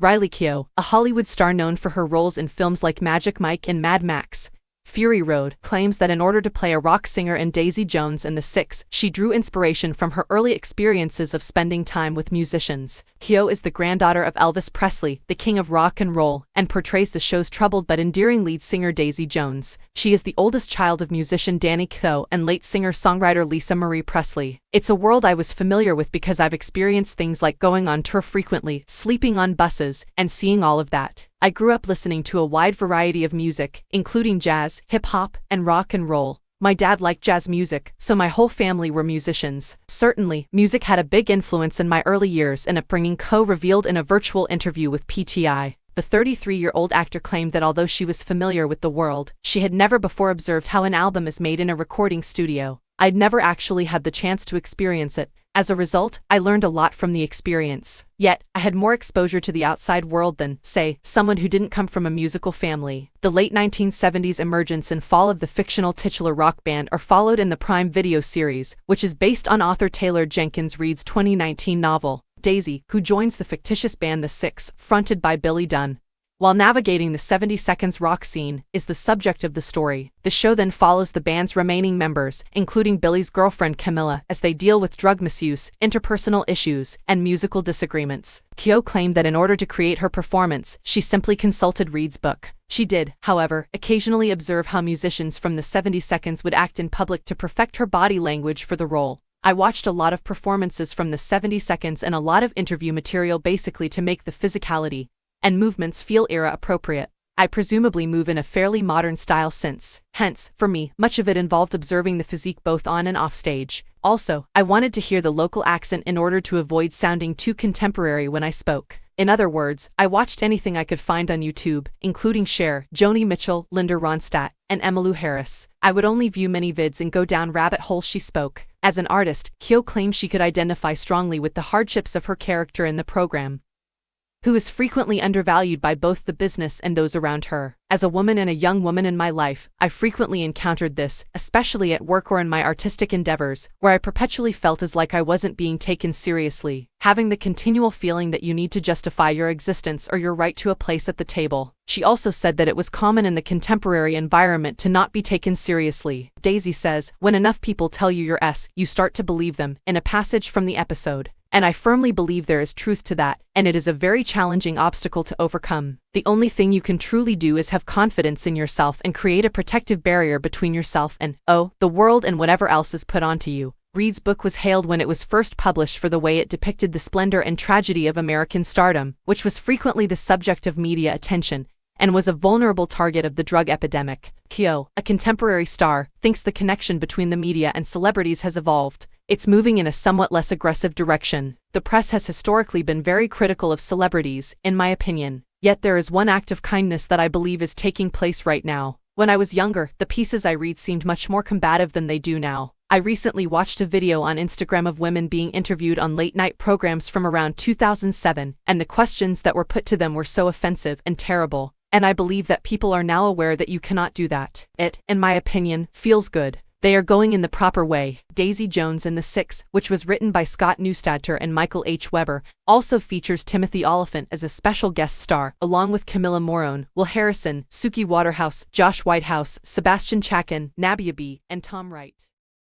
Riley Keough, a Hollywood star known for her roles in films like Magic Mike and Mad Max, Fury Road, claims that in order to play a rock singer in Daisy Jones and the Six, she drew inspiration from her early experiences of spending time with musicians. Keough is the granddaughter of Elvis Presley, the king of rock and roll, and portrays the show's troubled but endearing lead singer Daisy Jones. She is the oldest child of musician Danny Keough and late singer-songwriter Lisa Marie Presley. It's a world I was familiar with because I've experienced things like going on tour frequently, sleeping on buses, and seeing all of that. I grew up listening to a wide variety of music, including jazz, hip-hop, and rock and roll. My dad liked jazz music, so my whole family were musicians. Certainly, music had a big influence in my early years and upbringing, Keough revealed in a virtual interview with PTI. The 33-year-old actor claimed that although she was familiar with the world, she had never before observed how an album is made in a recording studio. I'd never actually had the chance to experience it. As a result, I learned a lot from the experience. Yet, I had more exposure to the outside world than, say, someone who didn't come from a musical family. The late 1970s emergence and fall of the fictional titular rock band are followed in the Prime Video series, which is based on author Taylor Jenkins Reid's 2019 novel, Daisy, who joins the fictitious band The Six, fronted by Billy Dunn. While navigating the 70 Seconds rock scene is the subject of the story, the show then follows the band's remaining members, including Billy's girlfriend Camilla, as they deal with drug misuse, interpersonal issues, and musical disagreements. Keough claimed that in order to create her performance, she simply consulted Reid's book. She did, however, occasionally observe how musicians from the 70 Seconds would act in public to perfect her body language for the role. I watched a lot of performances from the 70 Seconds and a lot of interview material basically to make the physicality and movements feel era-appropriate. I presumably move in a fairly modern style since, hence, for me, much of it involved observing the physique both on and off stage. Also, I wanted to hear the local accent in order to avoid sounding too contemporary when I spoke. In other words, I watched anything I could find on YouTube, including Cher, Joni Mitchell, Linda Ronstadt, and Emmylou Harris. I would only view many vids and go down rabbit holes. She spoke. As an artist, Keough claimed she could identify strongly with the hardships of her character in the program, who is frequently undervalued by both the business and those around her. As a woman and a young woman in my life, I frequently encountered this, especially at work or in my artistic endeavors, where I perpetually felt as like I wasn't being taken seriously, having the continual feeling that you need to justify your existence or your right to a place at the table. She also said that it was common in the contemporary environment to not be taken seriously. Daisy says, "When enough people tell you you're you start to believe them," in a passage from the episode. And I firmly believe there is truth to that, and it is a very challenging obstacle to overcome. The only thing you can truly do is have confidence in yourself and create a protective barrier between yourself and, the world and whatever else is put onto you. Reid's book was hailed when it was first published for the way it depicted the splendor and tragedy of American stardom, which was frequently the subject of media attention, and was a vulnerable target of the drug epidemic. Keough, a contemporary star, thinks the connection between the media and celebrities has evolved. It's moving in a somewhat less aggressive direction. The press has historically been very critical of celebrities, in my opinion. Yet there is one act of kindness that I believe is taking place right now. When I was younger, the pieces I read seemed much more combative than they do now. I recently watched a video on Instagram of women being interviewed on late-night programs from around 2007, and the questions that were put to them were so offensive and terrible. And I believe that people are now aware that you cannot do that. It, in my opinion, feels good. They are going in the proper way. Daisy Jones and the Six, which was written by Scott Neustadter and Michael H. Weber, also features Timothy Olyphant as a special guest star, along with Camilla Morone, Will Harrison, Suki Waterhouse, Josh Whitehouse, Sebastian Chacon, Nabia B., and Tom Wright.